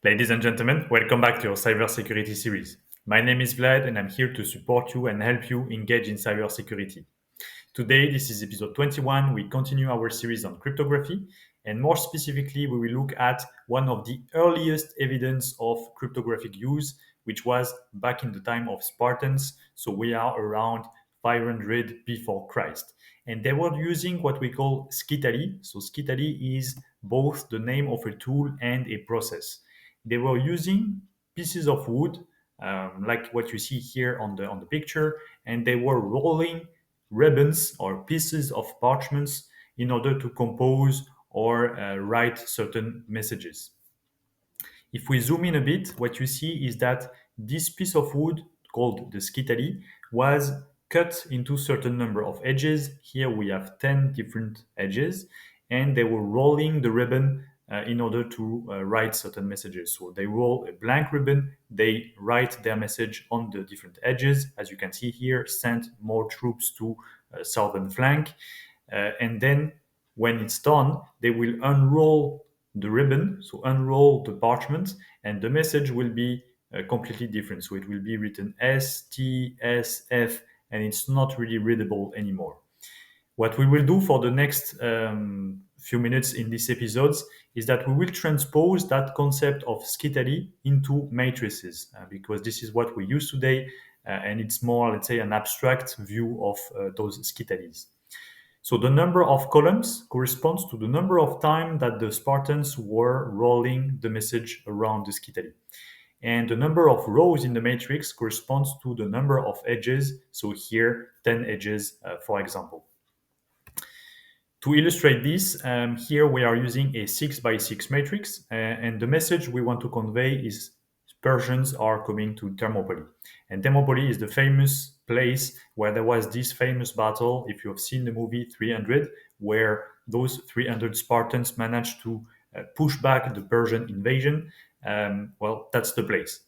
Ladies and gentlemen, welcome back to your cybersecurity series. My name is Vlad and I'm here to support you and help you engage in cybersecurity. Today, this is episode 21. We continue our series on cryptography, and more specifically, we will look at one of the earliest evidence of cryptographic use, which was back in the time of Spartans. So we are around 500 before Christ. And they were using what we call Scytale. So Scytale is both the name of a tool and a process. They were using pieces of wood, like what you see here on the picture, and they were rolling ribbons or pieces of parchments in order to compose or write certain messages. If we zoom in a bit, what you see is that this piece of wood called the Scytale was cut into certain number of edges. Here we have 10 different edges, and they were rolling the ribbon in order to write certain messages. So they roll a blank ribbon, they write their message on the different edges. As you can see here, sent more troops to southern flank. And then when it's done, they will unroll the ribbon, so unroll the parchment, and the message will be completely different. So it will be written S, T, S, F, and it's not really readable anymore. What we will do for the next few minutes in these episodes is that we will transpose that concept of Scytale into matrices, because this is what we use today, and it's more, let's say, an abstract view of those Scytales. So the number of columns corresponds to the number of time that the Spartans were rolling the message around the Scytale. And the number of rows in the matrix corresponds to the number of edges. So here, 10 edges, for example. To illustrate this, here we are using a 6 by 6 matrix, and the message we want to convey is Persians are coming to Thermopylae. And Thermopylae is the famous place where there was this famous battle, if you have seen the movie 300, where those 300 Spartans managed to push back the Persian invasion. Well, that's the place.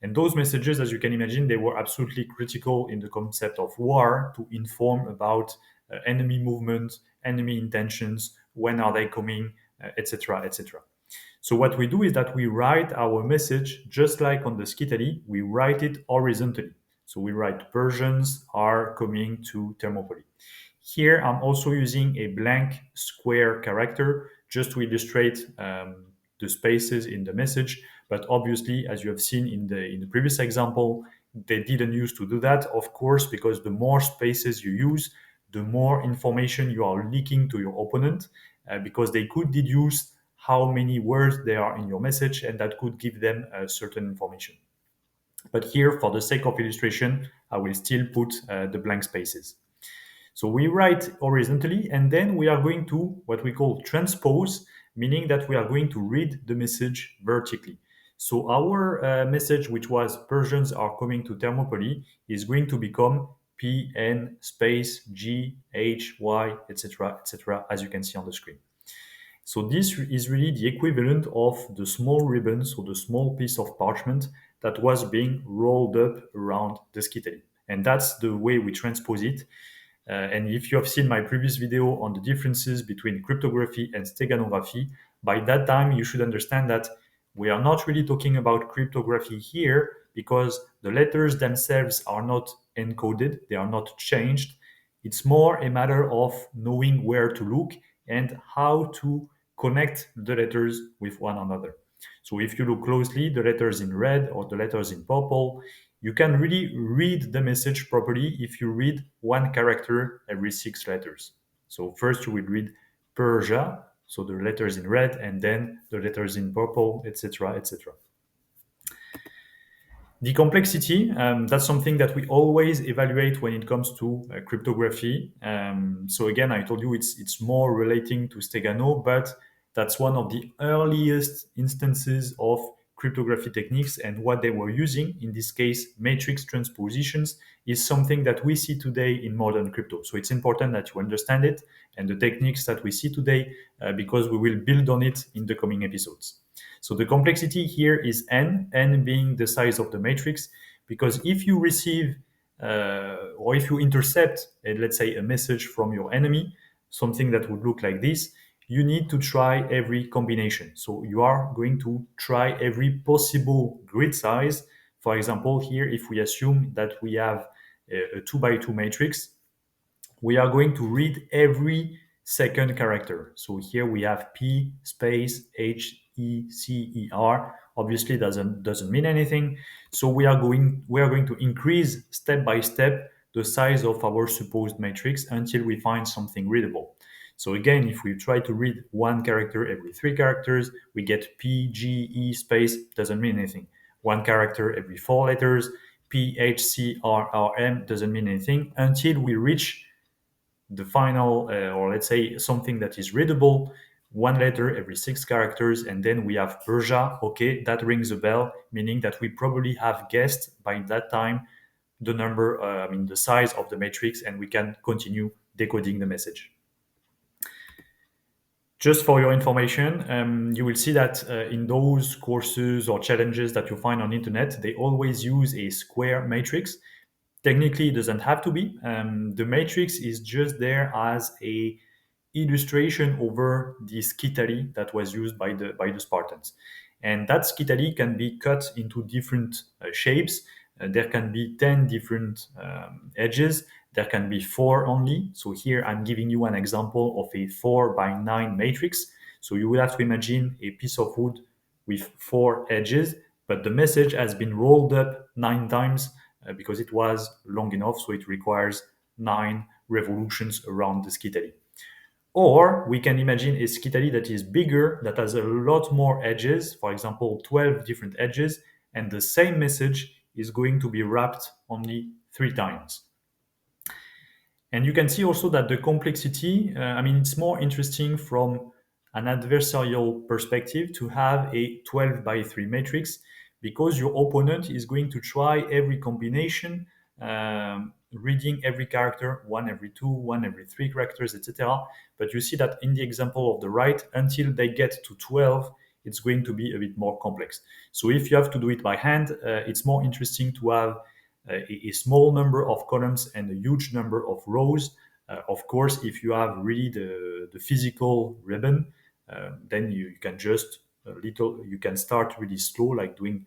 And those messages, as you can imagine, they were absolutely critical in the concept of war to inform about enemy movement, enemy intentions, when are they coming, etc., etc. So what we do is that we write our message just like on the Scytale, we write it horizontally. So we write Persians are coming to Thermopylae. Here I'm also using a blank square character just to illustrate the spaces in the message. But obviously, as you have seen in the previous example, they didn't use to do that, of course, because the more spaces you use, the more information you are leaking to your opponent, because they could deduce how many words there are in your message, and that could give them certain information. But here, for the sake of illustration, I will still put the blank spaces. So we write horizontally, and then we are going to what we call transpose, meaning that we are going to read the message vertically. So our message, which was Persians are coming to Thermopylae, is going to become P, N, space, G, H, Y, etc., as you can see on the screen. So this is really the equivalent of the small ribbon, so the small piece of parchment that was being rolled up around the Scytale. And that's the way we transpose it. And if you have seen my previous video on the differences between cryptography and steganography, by that time you should understand that we are not really talking about cryptography here because the letters themselves are not encoded, they are not changed. It's more a matter of knowing where to look and how to connect the letters with one another. So if you look closely, the letters in red or the letters in purple, you can really read the message properly if you read one character every 6 letters. So first you will read Persia, so the letters in red, and then the letters in purple, etc., etc. The complexity, that's something that we always evaluate when it comes to cryptography. So again, I told you it's more relating to Stegano, but that's one of the earliest instances of cryptography techniques, and what they were using, in this case, matrix transpositions, is something that we see today in modern crypto. So it's important that you understand it and the techniques that we see today, because we will build on it in the coming episodes. So the complexity here is n being the size of the matrix, because if you receive or if you intercept, let's say, a message from your enemy, something that would look like this, you need to try every combination. So you are going to try every possible grid size. For example, here, if we assume that we have a 2 by 2 matrix, we are going to read every second character. So here we have P space HECER. Obviously doesn't mean anything. So we are going to increase step by step the size of our supposed matrix until we find something readable. So again, if we try to read one character every three characters, we get PGE space, doesn't mean anything. One character every four letters, PHCRRM doesn't mean anything until we reach the final, or let's say something that is readable, one letter every six characters, and then we have Persia. Okay, that rings a bell, meaning that we probably have guessed by that time the number, the size of the matrix, and we can continue decoding the message. Just for your information, you will see that in those courses or challenges that you find on internet, they always use a square matrix. Technically, it doesn't have to be. The matrix is just there as a illustration over the Scytale that was used by the Spartans. And that Scytale can be cut into different shapes. There can be 10 different edges. There can be 4 only. So here I'm giving you an example of a 4 by 9 matrix. So you will have to imagine a piece of wood with 4 edges, but the message has been rolled up 9 times because it was long enough, so it requires 9 revolutions around the Scytale. Or we can imagine a Scytale that is bigger, that has a lot more edges, for example, 12 different edges, and the same message is going to be wrapped only 3 times. And you can see also that the complexity, it's more interesting from an adversarial perspective to have a 12 by 3 matrix because your opponent is going to try every combination, reading every character, one every 2, one every 3 characters, etc. But you see that in the example of the right, until they get to 12, it's going to be a bit more complex. So if you have to do it by hand, it's more interesting to have a small number of columns and a huge number of rows. Of course, if you have really the physical ribbon, then you can just you can start really slow, like doing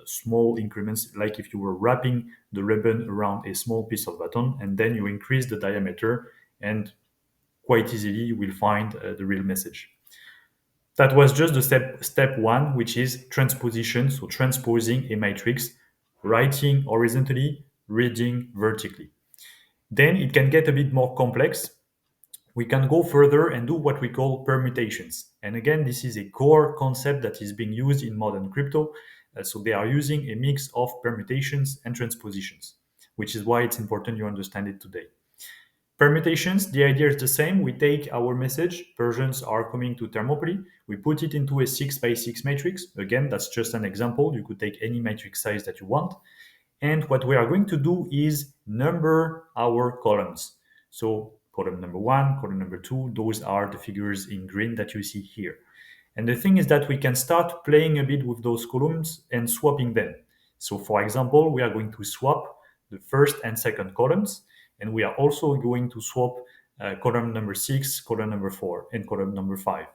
small increments, like if you were wrapping the ribbon around a small piece of baton, and then you increase the diameter, and quite easily you will find the real message. That was just the step 1, which is transposition, so transposing a matrix, writing horizontally, reading vertically. Then it can get a bit more complex. We can go further and do what we call permutations. And again, this is a core concept that is being used in modern crypto. So they are using a mix of permutations and transpositions, which is why it's important you understand it today. Permutations, the idea is the same. We take our message, Persians are coming to Thermopylae, we put it into a 6 by 6 matrix. Again, that's just an example. You could take any matrix size that you want. And what we are going to do is number our columns. So column number 1, column number 2, those are the figures in green that you see here. And the thing is that we can start playing a bit with those columns and swapping them. So for example, we are going to swap the first and second columns, and we are also going to swap column number 6, column number 4, and column number 5.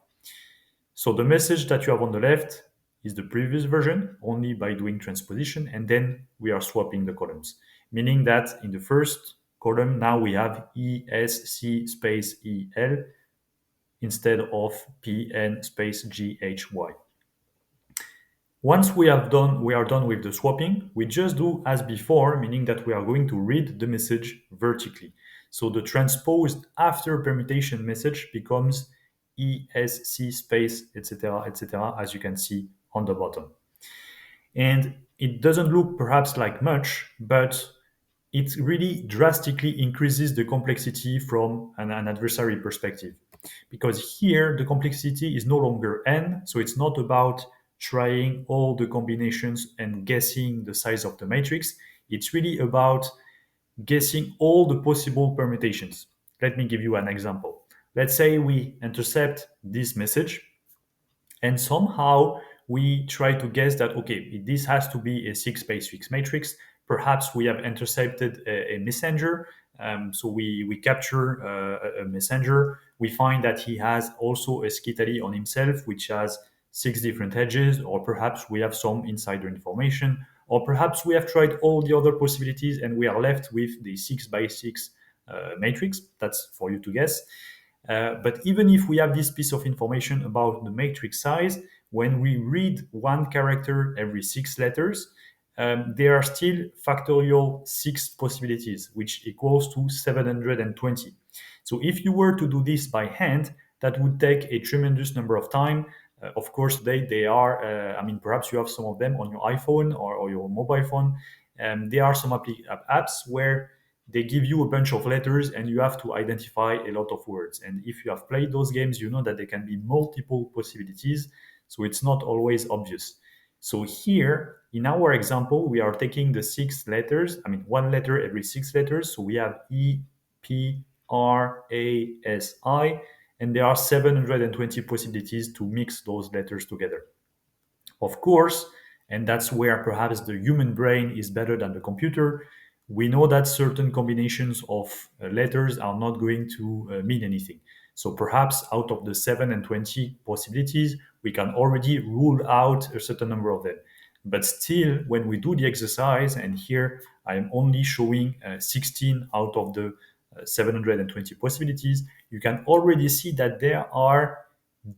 So the message that you have on the left is the previous version, only by doing transposition, and then we are swapping the columns, meaning that in the first column, now we have ESC space EL instead of PN space GHY. Once we are done with the swapping, we just do as before, meaning that we are going to read the message vertically. So the transposed after permutation message becomes ESC space, etc., as you can see on the bottom. And it doesn't look perhaps like much, but it really drastically increases the complexity from an adversary perspective. Because here the complexity is no longer n, so it's not about trying all the combinations and guessing the size of the matrix. It's really about guessing all the possible permutations. Let me give you an example. Let's say we intercept this message and somehow we try to guess that, okay, this has to be a 6 by 6 matrix. Perhaps we have intercepted a messenger. So we capture a messenger. we find that he has also a Scytale on himself, which has 6 different edges, or perhaps we have some insider information, or perhaps we have tried all the other possibilities and we are left with the 6 by 6 matrix. That's for you to guess. But even if we have this piece of information about the matrix size, when we read one character every 6 letters, there are still factorial 6 possibilities, which equals to 720. So if you were to do this by hand, that would take a tremendous number of time. Of course, they are, perhaps you have some of them on your iPhone or your mobile phone. There are some apps where they give you a bunch of letters and you have to identify a lot of words. And if you have played those games, you know that there can be multiple possibilities. So it's not always obvious. So here, in our example, we are taking the 6 letters, one letter every 6 letters. So we have E, P, R, A, S, I, and there are 720 possibilities to mix those letters together. Of course, and that's where perhaps the human brain is better than the computer, we know that certain combinations of letters are not going to mean anything. So perhaps out of the 720 possibilities, we can already rule out a certain number of them. But still, when we do the exercise, and here I'm only showing 16 out of the 720 possibilities, you can already see that there are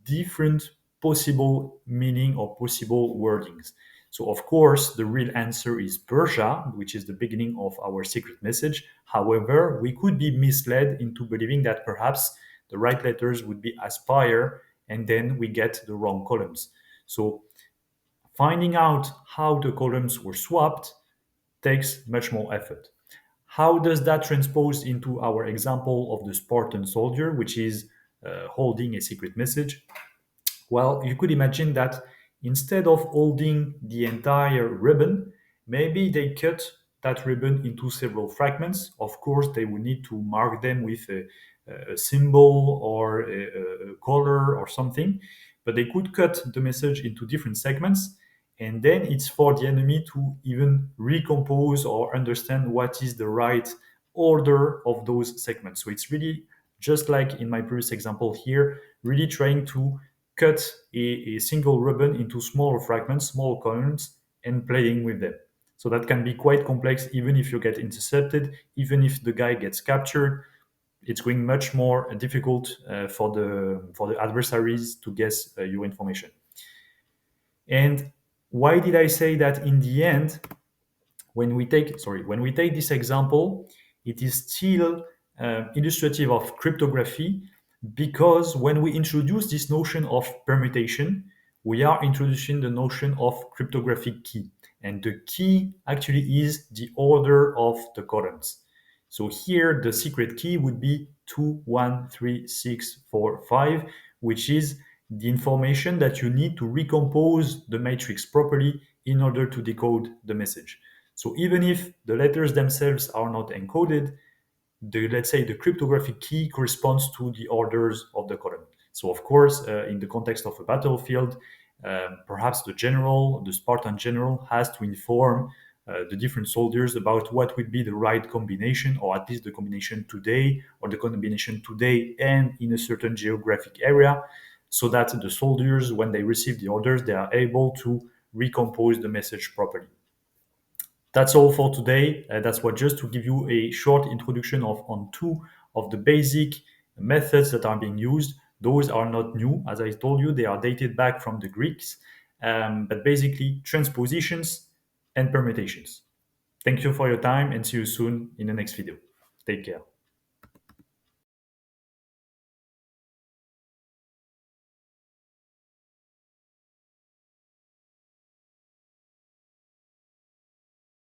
different possible meaning or possible wordings. So of course, the real answer is Persia, which is the beginning of our secret message. However, we could be misled into believing that perhaps the right letters would be Aspire, and then we get the wrong columns. So finding out how the columns were swapped takes much more effort. How does that transpose into our example of the Spartan soldier, which is holding a secret message? Well, you could imagine that instead of holding the entire ribbon, maybe they cut that ribbon into several fragments. Of course, they would need to mark them with a symbol or a color or something, but they could cut the message into different segments. And then it's for the enemy to even recompose or understand what is the right order of those segments. So it's really just like in my previous example here, really trying to cut a single ribbon into smaller fragments, small columns, and playing with them. So that can be quite complex, even if you get intercepted, even if the guy gets captured. It's going much more difficult for the adversaries to guess your information. And why did I say that in the end, when we take this example, it is still illustrative of cryptography, because when we introduce this notion of permutation, we are introducing the notion of cryptographic key, and the key actually is the order of the columns. So here the secret key would be 21364 5, which is the information that you need to recompose the matrix properly in order to decode the message. So even if the letters themselves are not encoded, let's say the cryptographic key corresponds to the orders of the column. So of course, in the context of a battlefield, perhaps the Spartan general, has to inform the different soldiers about what would be the right combination, or at least the combination today, or the combination today and in a certain geographic area, so that the soldiers, when they receive the orders, they are able to recompose the message properly. That's all for today. That's what, just to give you a short introduction on 2 of the basic methods that are being used. Those are not new. As I told you, they are dated back from the Greeks, but basically transpositions and permutations. Thank you for your time, and see you soon in the next video. Take care.